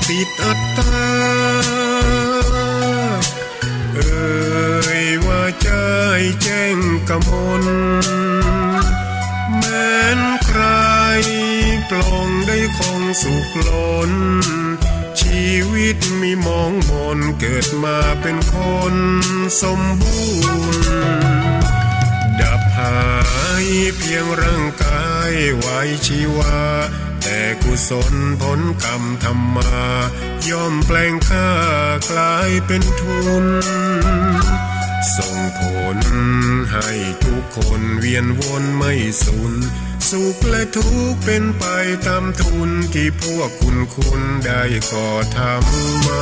ติดอัตตาเอ่ยว่าใจแจ้งกมลแม้นใครปลองได้คงสุขล้นชีวิตมีมองมนเกิดมาเป็นคนสมบูรณ์ดับหายเพียงร่างกายไว้ชีวาแต่กุศลผลกรรมธรรมาย่อมแปลงค่ากลายเป็นทุนส่งผลให้ทุกคนเวียนวนไม่สูญสุขและทุกข์เป็นไปตามทุนที่พวกคุณได้ก่อทำมา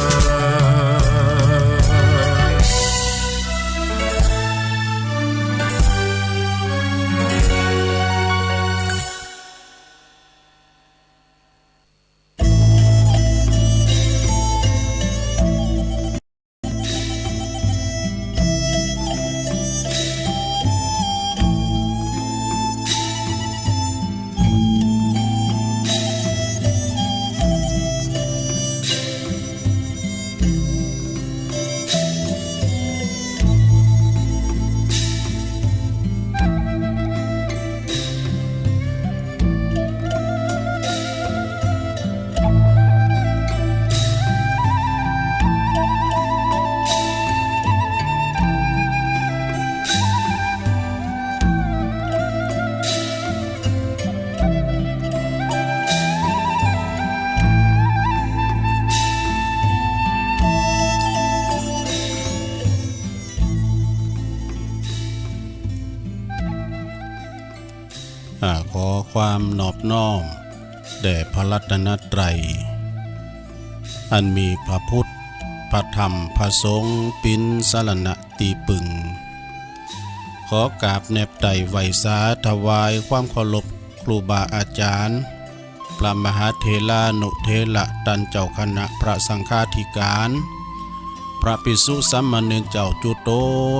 ขอความนอบน้อมแด่พระรัตนตรัยอันมีพระพุทธพระธรรมพระสงฆ์เป็นสรณะตีปึงขอกราบแนบไต่ไหวสาถวายความเคารพครูบาอาจารย์พระมหาเถรานุเถระตันเจ้าคณะพระสังฆาธิการพระภิกษุสามเณรเจ้าจุโต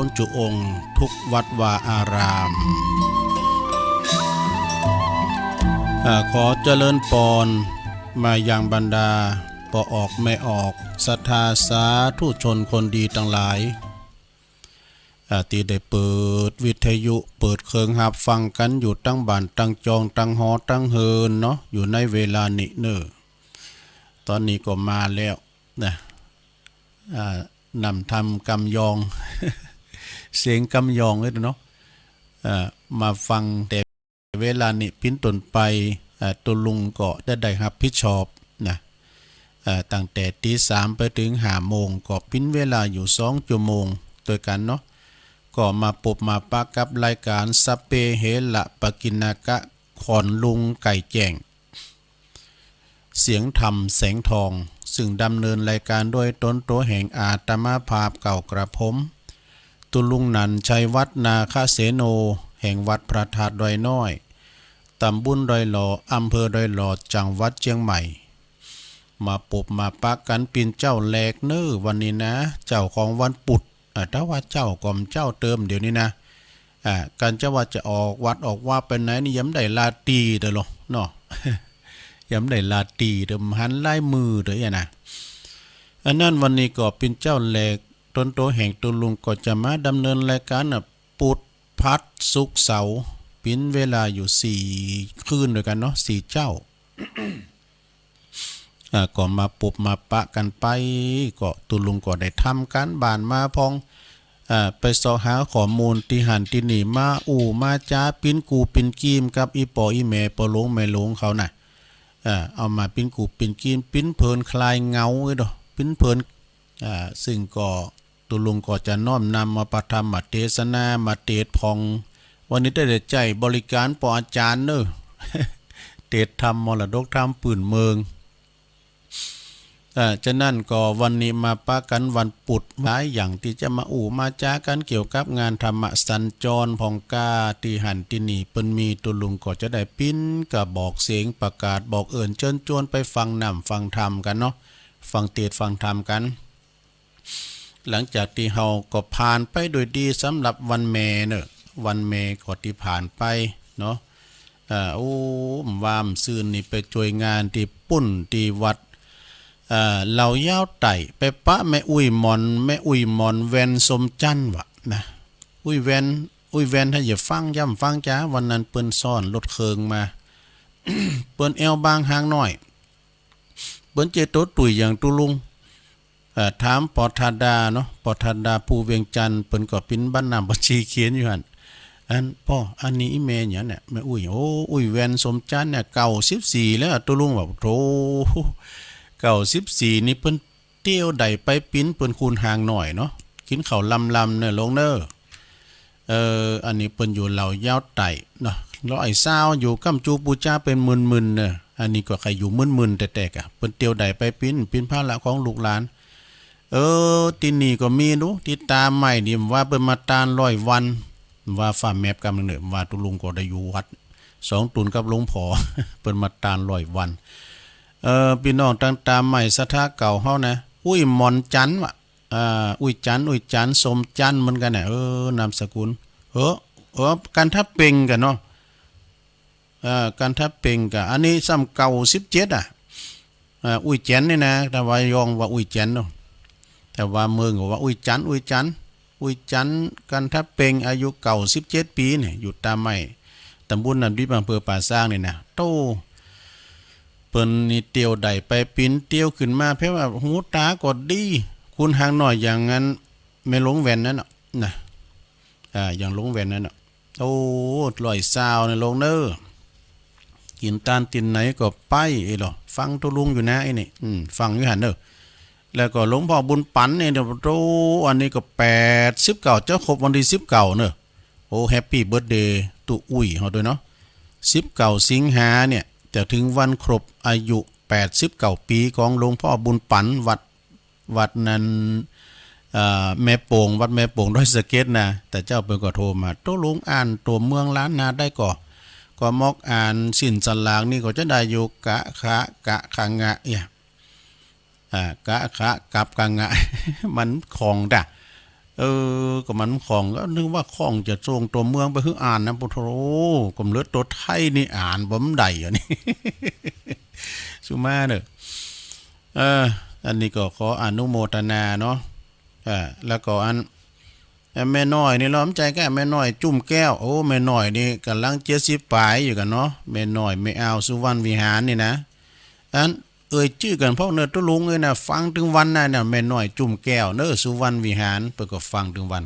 นจุองค์ทุกวัดวาอารามขอเจริญปอนมายังบรรดาปออกไม่ออกศรัทธาสาธุชนคนดีทั้งหลายที่ได้เปิดวิทยุเปิดเครื่องหับฟังกันอยู่ตั้งบ้านตั้งจองตั้งหอตั้งเฮินเนาะอยู่ในเวลานี้เนอะตอนนี้ก็มาแล้วนะนำทำกำยอง เสียงกำยองเลยเนาะมาฟังแต่เวลานี้พิ้นต้นไปตัวลุงก็ได้รับผิดชอบนะตั้งแต่ตี3ไปถึง5 โมงก็พิ้นเวลาอยู่2 ชั่วโมงตัวกันเนาะก็มาปบมาปะกับรายการสัพเพเหระปกิณกะขอนลุงไก่แจ้งเสียงธรรมแสงทองซึ่งดำเนินรายการโดยตนตัวแห่งอาตมาภาพเก่ากระผมตุลุงนันชัยวัฒนาคเสโนแห่งวัดพระธาตุดอยน้อยตำบลดอยหล่ออำเภอดอยหล่อจังหวัดเชียงใหม่มาปบมาปะกันปีนเจ้าแลกเนอวันนี้นะเจ้าของวันปุดถ้าว่าเจ้ากอมเจ้าเติมเดี๋ยวนี้นะการจะว่าจะออกวัดออกว่าเป็นไหนนี่ย้ำได้ลาตีเด้อเนาะ ย้ำได้ลาตีเดิมหันไล่มือเด้อนะอันนั้นวันนี้ก็เป็นเจ้าแลกต้นโตแห่งตุลุงก็จะมาดำเนินรายการปุดพัดสุกเสาปิ้นเวลาอยู่4 คืนด้วยกันเนาะ4 เจ้า ก็มาปุบมาปะกันไปก็ตุลุงก็ได้ทำการบ้านมาพองไปสอหาข้อมูลที่หันที่นี่มามาจ้าปิ้นกูปิ้นกีมกับอีปออีแม่ปอหลงแม่หลงเขาน่ะเอามาปิ้นกูปิ้นกีมปิ้นเพลินคลายเงาไว้ดอกปิ้นเพลินซึ่งก็ตุลุงก็จะน้อมนำมาประธรรมเทศนามาเทศพองวันนี้ได้ใจบริการปออาจารย์เนอะ เทศธรรมมรดกธรรมปืนเมืองฉะนั้นก็วันนี้มาปะกันวันปุดหลายอย่างที่จะมามาจ้ากันเกี่ยวกับงานธรรมสัญจรพองกาที่หันที่นี่เปิ้นมีตุลุงก็จะได้ปิ้นกับบอกเสียงประกาศบอกเอิญเชิญชวนไปฟังนำฟังธรรมกันเนาะฟังเทศฟังธรรมกันหลังจากที่เฮาก็ผ่านไปโดยดีสำหรับวันแม่เนอะวันแม่ก็ที่ผ่านไปเนาะวามซื่นนี่ไปช่วยงานที่ปุ้นที่วัด เหล่ายาวไต่ไปปะแม่อุ้ยหมอนแวนสมจันทร์วะนะอุ้ยแวนถ้าอย่าฟังย่ำฟังจ้าวันนั้นเปิ้นซ่อนรถเคิงมา เปิ้นแอวบางหางหน่อยเปิ้นเจโตตุ๋ยอย่างตุลุงถามปอทาดาเนาะปอทาดาภูเวียงจันทร์เปิ้นก็ปิ้นบ้านนำบัญชีเขียนอยู่หั่นอันพ่ออันนี้อีเมลหยังเนี่ยแม่อุ้ยแวนสมจันทร์เนี่ยเก่า14แล้วตุลุงบอกโธเก่า14นี่เปิ้นเตี้ยวใดไปปิ้นเปิ้นคูณหางหน่อยเนาะกินข้าวลำเนี่ยลงเด้ออันนี้เปิ้นอยู่เหล่ายาวไต่เนาะร้อยซาวอยู่กัมจูปูจาเป็นหมื่นๆเนี่ยอันนี้ก็ใครอยู่มื่นๆแต่ๆกะเปิ้นเตียวใดไปปิ้นผ้าละของลูกหลานที่นี่ก็มีดูที่ตามใหม่นี่ว่าเปิ้นมาตาน100วันว่าฝ่าแมปกำลังเนี่ยว่าตุลุงก็ได้อยู่วัด2ตุนกับหลวงพ่อ เปิ้นมาตาน100วันพี่น้องตามใหม่สถาเก่าเฮานะอุ้ยมอนจันทร์ว่ะอุ้ยจันทร์สมจันทร์เหมือนกันน่ะนามสกุลกันทับเป่งกันเนาะการทับเป่งกับอันนี้ซ้ำเก่า17อุ้ยแจนนี่นะแต่ว่ายองว่าอุ้ยแจนเนาะแต่ว่าเมืองก็ว่าอุ้ยจันกันทับเป่งอายุเก่า17ปีเนี่ยอยู่ตามใหม่ตำบลน้ำดิบอำเภอป่าซางนี่นะโตเปิ้นนี่เตียวใดไปปิ้นเตียวขึ้นมาเพราะว่าหูตาก็ดีคุณหางหน่อยอย่างนั้นไม่หลงแว่นนั่นน่ะนะอย่างหลงแว่นนั่นน่ะโอ้ลอยซาวในลงเด้อกินตานตินไหนก็ไปหรอฟังตุลุงอยู่นะไอ้นี่ฟังอยู่หันเด้อแล้วก็หลวงพ่อบุญปันเนี่ยเดี๋ยวโตอันนี้ก็89เจ้าครบวันที่19เนอะโอ้แฮปปี้เบิร์ธเดย์ตุอุ้ยเฮาด้วยเนาะ19สิงหาเนี่ยจะถึงวันครบอายุ89ปีของหลวงพ่อบุญปันวัดนั้นแม่โป่งวัดแม่โป่งด้วยสเก็ตนะแต่เจ้าเปิ้นก็โทรมาโตลุงอ่านตัวเมืองล้านนาได้ก็มอกอ่านสิ้นสลากนี่ก็จะได้อยู่กะขังะเนี่ยกะขะกับกังะ มันของด่ะก็มันของก็นึกว่าของจะส่งตัวเมืองไปคืออ่านนะปุโธกมเลือดตัวไทยนี่อ่านบ่มใดอันนี้ สุมาเด้ออันนี้ก็ขออนุโมทนาเนาะแล้วก็อันแม่น้อยนี่ล้อมใจแก่แม่น้อยจุ่มแก้วโอ้แม่น้อยนี่กำลัง70ปลายอยู่กันเนาะแม่น้อยไม่เอาสุวรรณวิหารนี่นะอันชื่อกันเพราะเนื้อตุลุงเลยนะฟังถึงวันน่ะเนี่ยแม่น้อยจุ่มแก้วเนื้อสุวรรณวิหารเปิดก็ฟังถึงวัน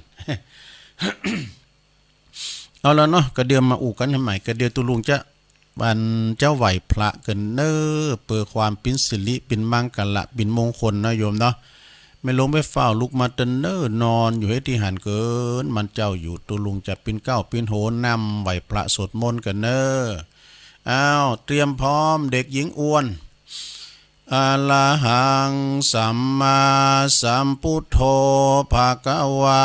เอาแล้วเนาะก็เดือมมาอู่กันทำไมก็เดือตุลุงจะวันเจ้าไหวพระกันเน้อเปิดความปินสิริปินมังกละปินมงคลนะโยมเนาะไม่ลงไปเฝ้าลูกมาเตนเนอร์นอนอยู่ให้ที่หันเกินมันเจ้าอยู่ตุลุงจะปินเก้าปินโหนำไหวพระสวดมนต์กันเน้อเตรียมพร้อมเด็กหญิงอ้วนอะระหังสัมมาสัมพุทโธภะคะวา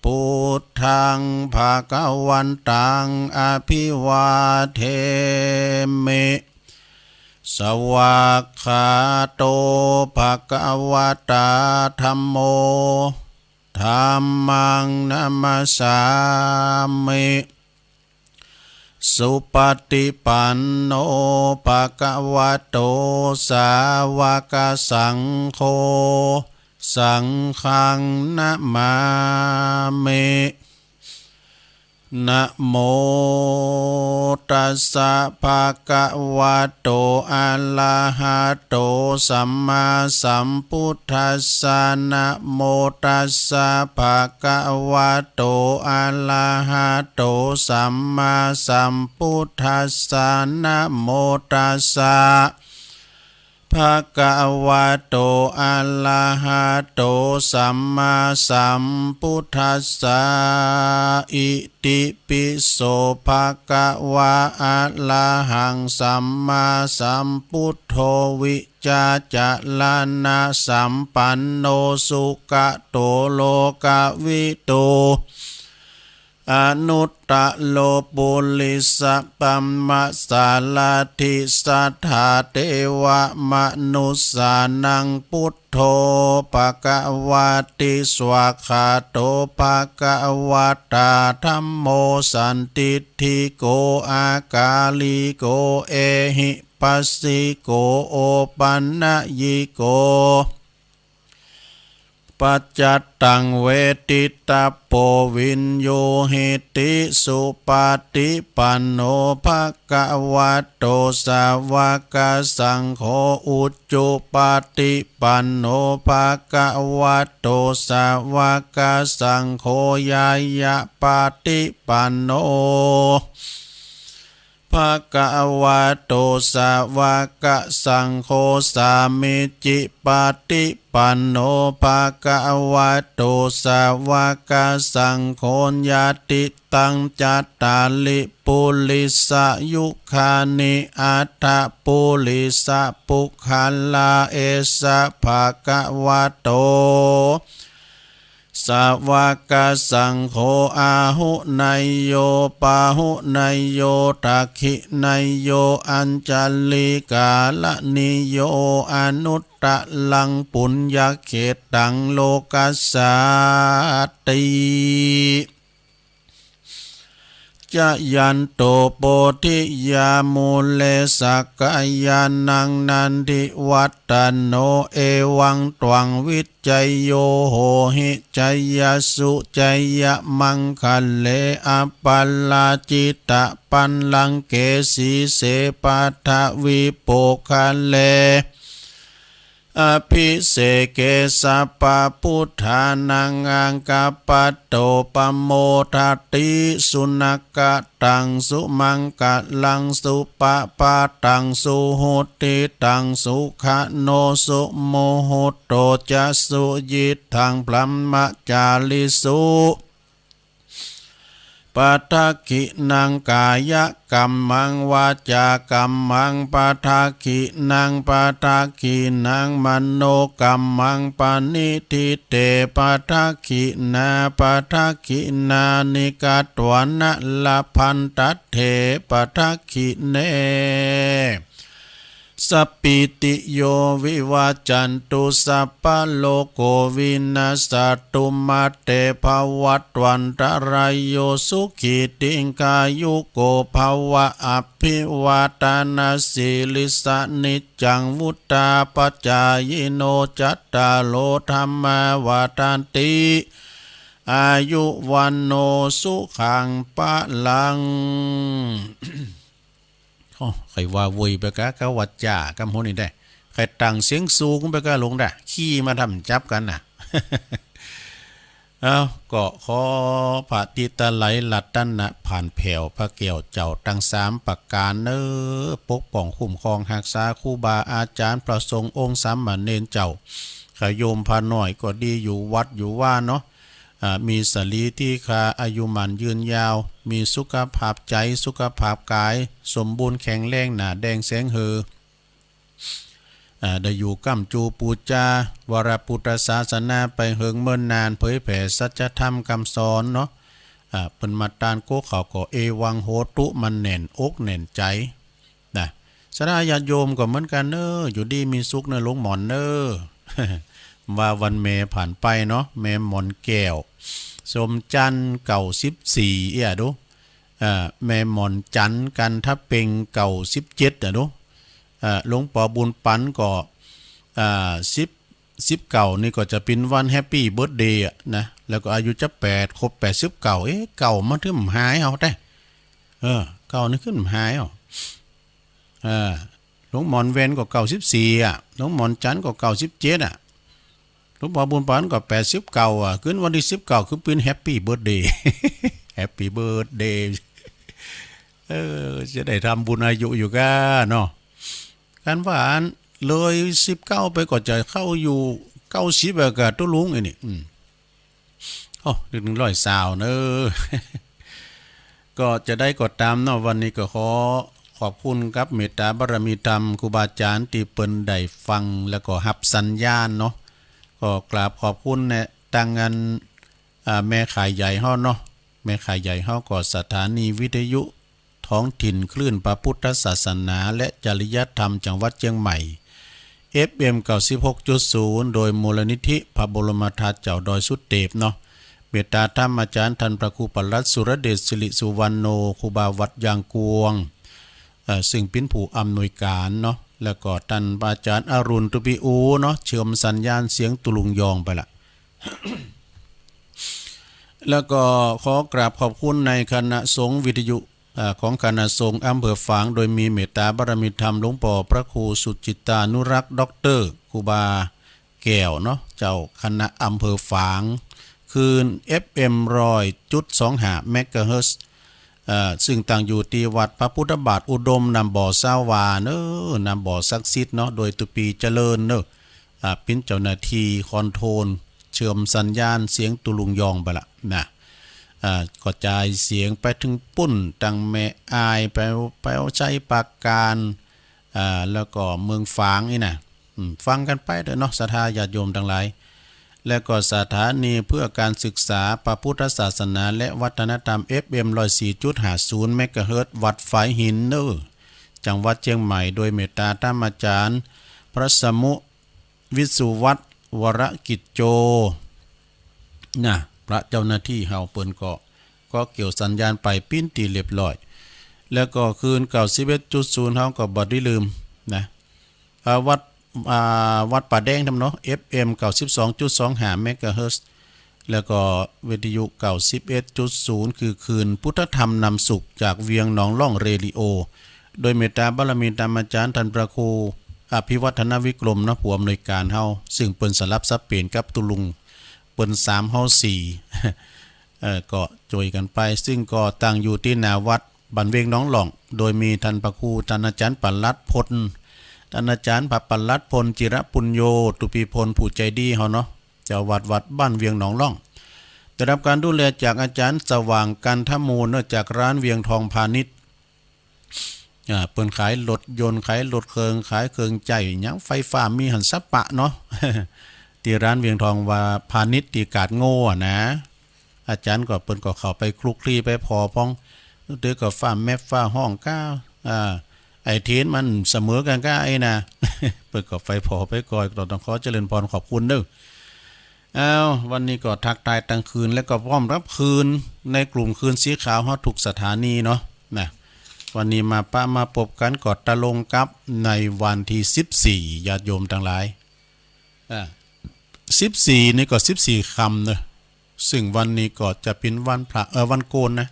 พุทธังภะคะวันตังอภิวาเทมิสวากขาโตภะคะวะตาธัมโมธัมมังนัมมัสสามิสุปฏิปันโนภะคะวะโตสาวกสังโฆสังฆังนะมามินะโมตัสสะภะคะวะโตอะระหะโตสัมมาสัมพุทธัสสะนะโมตัสสะภะคะวะโตอะระหะโตสัมมาสัมพุทธัสสะนะโมตัสสะภะคะวะโตอะระหะโตสัมมาสัมพุทธัสสะอิติปิโสภะคะวะอะระหังสัมมาสัมพุทโธวิจาจารณะสัมปันโนสุขโตโลกวิโตอนุตตะโลปุลิสปัมมะสาลาธิสัทธาเทวมนุสสานังพุทโธภะคะวะติสวากขาโตภะคะวะตาธัมโมสันติทิโกอากาลิโกเอหิ ปัสสิโกโอปันนะยิโกปัจจัตตังเวทิตาโปวินโยเหติสุปาติปันโนภะคะวะโตสาวกสังโฆอุจจุปาติปันโนภะคะวะโตสาวกสังโฆยายะปาติปันโนภะคะวะโตสาวกสังโฆสามิจิปาติปันโนภะคะวะโตสาวกสังโฆญาติตังจัตตาลิปุลิสะยุคานิอัตถปุลิสะปุคคลาเอสะภะคะวะโตสาวกสังโฆอาหุนายโยปาหุนายโยทักขินายโยอัญจลิกาลนิโยอนุตตะลังปุญญเขตังโลกัสสาติจะยันโตโปธิยามูเลสักกายานังนันทิวัตตโนเอวังตวังวิจัยโยโหหิจัยยสุจัยยมังคัลเลอปัลลาจิตะปันลังเกสีเสปัทวิโปคัลเลอภิเสเกสัปปะพุทธานังอังคปัตโตปโมทัตติสุนักะตังสุมังกะลังสุปะปะตังสุโหติตังสุขโนสุโมโหโตจะสุยิทังพลัมมะจาลิสุปัทขินังกายกัมมังวาจากัมมังปัทขินังปัทขินังมโนกัมมังปณิทิเตปัทขินาปัทขินานิกาตวนะละพันตัตเถปัทขิเนสปิติโยวิวาจันตุสัพพะโลกโควินาสตุมาเตภวัตวันตรายโยสุขิติงกายุโกภวะอภิวาตานาสิลิสานิจังวุตาปัจจายโนจัตตาโลธรรมวาตันติอายุวันโนสุขังปะลังใครว่าวุยไปกะกะวัดจ่ากำโหนี่ได้ใครตั้งเสียงสูงไปกะลงได้ขี้มาทำจับกันน่ะ เอาก็ขอพระติตะไหลลัดตันนะผ่านแผ่วพระเกี่ยวเจ้าตั้ง3ประการเนอปกป้องคุ้มครองรักษาครูบาอาจารย์พระสงฆ์องค์สามเณรเจ้าขโยมพาหน่อยก็ดีอยู่วัดอยู่ว่าเนาะมีสรีที่คาอายุมันยืนยาวมีสุขภาพใจสุขภาพกายสมบูรณ์แข็งแรงหนาแดงแสงเหือได้อยู่กัมจูปูจาวรพุทธศาสนาไปเฮิงเมินนานเผยแผ่สัจธรรมคำสอนเนาะเป็นมาตานโกเขาก็เอวังโหตุมันแน่นอกแน่นใจนะสระญาติโยมก็เหมือนกันเนออยู่ดีมีสุขเนอหลวงหมอนเนอ ว่าวันเมผ่านไปเนาะเมหมอนแก้วสมจันเก่า14ดูแม่หมอนจันกันทับเป็งเก่า17ดูหลวงปู่บุญปันก็10เก่านี่ก็จะเป็นวันแฮปปี้เบิร์ธเดย์นะแล้วก็อายุจะ8ครบ80เก่าเก่ามันถึงหายเอาได้เก่านี่ขึ้นหายเอาหลวงหมอนเวนก็เก่า14หลวงหมอนจันก็เก่า17หลวงพ่อบุญปานก็80เก่าขึ้นวันที่10เก่าคือเป็นแฮปปี้เบิร์ธเดย์ แฮปปี้เบิร์ธเดย์จะได้ทำบุญอายุอยู่กันเนาะการว่าเลย19ไปก็จะเข้าอยู่90แบบกับตัวลุงไอ้นี่100สาวเนอะ ก็จะได้กดตามเนาะวันนี้ก็ขอบคุณครับเมตตาบารมีธรรมครูบาอาจารย์ที่เปิ้นได้ฟังแล้วก็รับสัญญาณเนาะก็กราบขอบคุณเนี่ยตั้งงานแม่ขายใหญ่เฮาเนาะแม่ขายใหญ่เฮาก็สถานีวิทยุท้องถิ่นคลื่นพระพุทธศาสนาและจริยธรรมจังหวัดเชียงใหม่ FM 96.0 โดยมูลนิธิพระบรมธาตุเจ้าดอยสุเทพเนาะเมตตาธรรมอาจารย์ท่านพระครูปลัดสุรเดชสิริสุวรรณโนครูบาวัดยางกวง ซึ่งเป็นผู้อำนวยการเนาะแล้วก็ท่านอาจารย์อรุณตุปิอูเนาะเชื่อมสัญญาณเสียงตุลุงยองไปละ แล้วก็ขอกราบขอบคุณในคณะสงฆ์วิทยุของคณะสงฆ์อำเภอฝางโดยมีเมตตาบารมีธรรมหลวงพ่อพระครูสุจิตานุรักษ์ด็อกเตอร์ครูบาแก้วเนาะเจ้าคณะอำเภอฝางคืน FM 100.25 เมกะเฮิรตซ์ซึ่งตั้งอยู่ที่วัดพระพุทธบาทอุดมนำบ่อสาวาเนอนำบ่อศักดิ์สิทธิ์เนาะโดยตุปีเจริญเนอะเป็นเจ้าหน้าที่คอนโทรลเชื่อมสัญญาณเสียงตุลุงยองไปละนะกระจายเสียงไปถึงปุ้นตังแม่อายไปเอาใจปากการแล้วก็เมืองฝางนี่นะฟังกันไปเด้อเนาะศรัทธาญาติโยมทั้งหลายและก็สถานีเพื่อการศึกษาพระพุทธศาสนาและวัฒนธรรม FM 104.50 เมกะเฮิรตซ์วัดฝายหินเนอจังหวัดเชียงใหม่โดยเมตตาธรรมอาจารย์พระสมุวิสุวัตรวรกิจโจนะพระเจ้าหน้าที่เฮาเปิ้นก็เกี่ยวสัญญาณไปปิ้นตีเรียบร้อยแล้วก็คืน91.0เฮาก็บ่ได้ลืมนะวัดป่าแดงทำเนาะ FM 92.25 เมกะเฮิรตซ์แล้วก็วิทยุ91.0คือคืนพุทธธรรมนำสุขจากเวียงหนองล่องเรดิโอโดยเมตตาบารมีธรรมอาจารย์ท่านพระครูอภิวัฒนวิกรมนะผู้อำนวยการเฮาซึ่งเปิ้นสลับซับเปลี่ยนกับตุลุงเปิ้น3เฮา4ก็จอยกันไปซึ่งก็ตั้งอยู่ที่หน้าวัดบ้านเวียงหนองล่องโดยมีท่านพระครูท่านอาจารย์ปลัดพลท่านอาจารย์พระปลัดพลจิระปุญโยตุปีพลผู้ใจดีเฮาเนาะเจ้าวัดบ้านเวียงหนองล่องได้รับการดูแลจากอาจารย์สว่างกันทมูลจากร้านเวียงทองพาณิชย์เปิ้นขายรถยนต์ขายรถเครื่องขายเครื่องใจหยังไฟฟ้ามีหันซับปะเนาะ ที่ร้านเวียงทองว่าพาณิชย์ที่กาดโง่นะอาจารย์ก็เปิ้นก็เข้าไปคลุกคลีไปพอพ้องเดี๋ยวก็ฟ้าแม่ฟ้าห้องก้าไอ้เทนมันเสมอกันก้าไอ้นะ เปิ้นก็ไฟพอไปก่อยก็ต้องขอเจริญพรขอบคุณเด้อวันนี้ก็ทักทายตั้งคืนแล้วก็พร้อมรับคืนในกลุ่มคืนสีขาวฮอดทุกสถานีเนาะนะวันนี้มาพบกันกอดตะลงกับในวันที่14ญาติโยมทั้งหลาย14นี่ก็14ค่ำเนาะซึ่งวันนี้ก็จะเป็นวันพระวันโกนนะ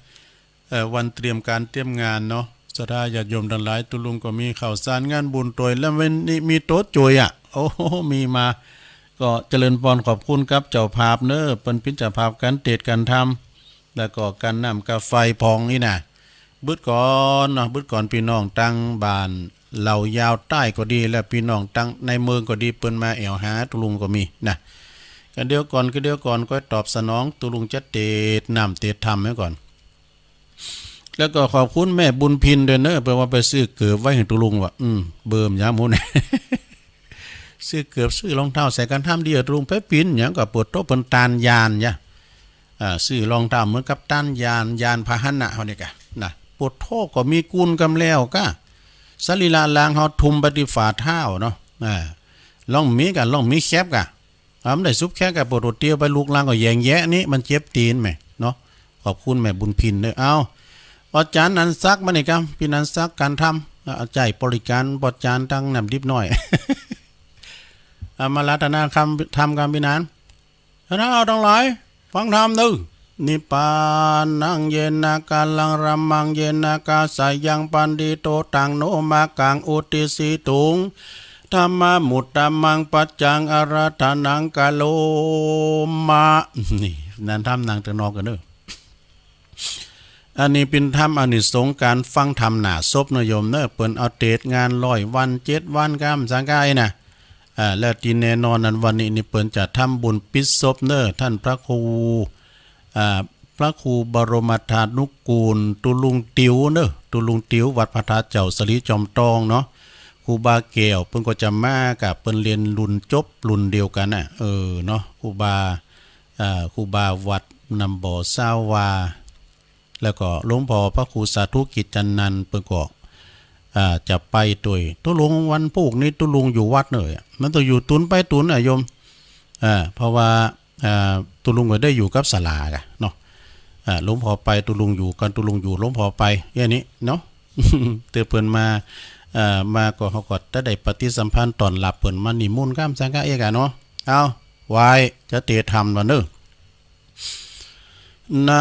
วันเตรียมการเตรียมงานเนาะศรัทธาญาติโยมทั้งหลายตุลุงก็มีข่าวสารงานบุญโตยแล้ววันนี้มีโต๊ะโจยโอ้มีมาก็เจริญพรขอบคุณครับเจ้าภาพเนอะเป็นพิจารภาพการเตดการทำแล้วก็การนำกาไฟพองนี่นะบึดก่อนเนาะบึดก่อนพี่น้องตั้งบ้านเหล่ายาวใต้ก็ดีและพี่น้องตั้งในเมืองก็ดีเปิ้นมาแอวหาตุลุงก็มีนะกันเดียวก่อนก็ตอบสนองตุลุงจะเตดนำเตดทำไว้ก่อนแล้วก็ขอบคุณแม่บุญพินด้วยเนอะแปลว่าไปซื้อเกือบไว้ให้ตุลุงว่าเบิ่มยามหมูเนี่ย ซื้อเกือบซื้อรองเท้าใส่กันทำดีตุลุงไปปินหยังก็ปวดโต๊ะเปิ้นตานยานจ้ะซื้อรองเท้าเหมือนกับต้านยานพาหนะเฮานี่กะนะปวดโทก็มีกุลกำแล้วก็สรีระลางเฮาทุมปฏิฝ่าเท้าเนาะลองมีแคบกะได้ซุปแค่กับปวดเตียวไปลูกล่างก็แยงแยะนี่มันเจ็บตีนแม่เนาะขอบคุณแม่บุญพินด้วยอาจารย์นันซักมานี่ครับพี่นันซักการทำเอาใจบริการบริจานตั้งน้ำดิบหน่อย มารัตนาคำทำการพินานนะเอาทั้งหลายฟังธรรมดูนิปานังเยนาการลังรัมมังเยนากาสายังปันดิโตตังโนมากังอุติสีตุงธรรมมุตตมังปัจจังอาราธนังกาโลมานี่นั่นทำนางตะนอกกันเด้ออันนี้เป็นธรรมอานิสงส์การฟังธรรมหนาศพนโยมเนอะเปิ้นเอาเตดงาน100 วัน7 วันกำสังกายนะแล้วที่แน่นอนนั้นวันนี้นี่เปิ้นจะทำบุญปิดศพเนอะท่านพระครูบรมธานุกูลตุลุงติ๋วเนอะตุลุงติ๋ววัดพระธาตุเจ้าสลีจอมทองเนาะครูบาแก้วเพิ่นก็จะมากับเปิ้นเรียนรุ่นจบรุ่นเดียวกันน่ะเนาะครูบาวัดนำบ่อซาวาแล้วก็หลวงพ่อพระครูสาธุกิจจันนันท์เปิ้นก็จะไปตุลุงวันพุกนี้ตุลุงอยู่วัดเนอะมันต้องอยู่ตุนไปตุนโยมเพราะว่าตุลุงก็ได้อยู่กับศาลาเนาะหลวงพ่อไปตุลุงอยู่กันตุลุงอยู่หลวงพ่อไปอย่างนี้เนาะ เตือเพิ่นมาก็เขาก็ได้ปฏิสัมพันธ์ตอนหลับเพิ่นมานิมนต์ข้ามสังฆะเอกอะเนาะเอาไว้จะเตทำบ่เด้อนะ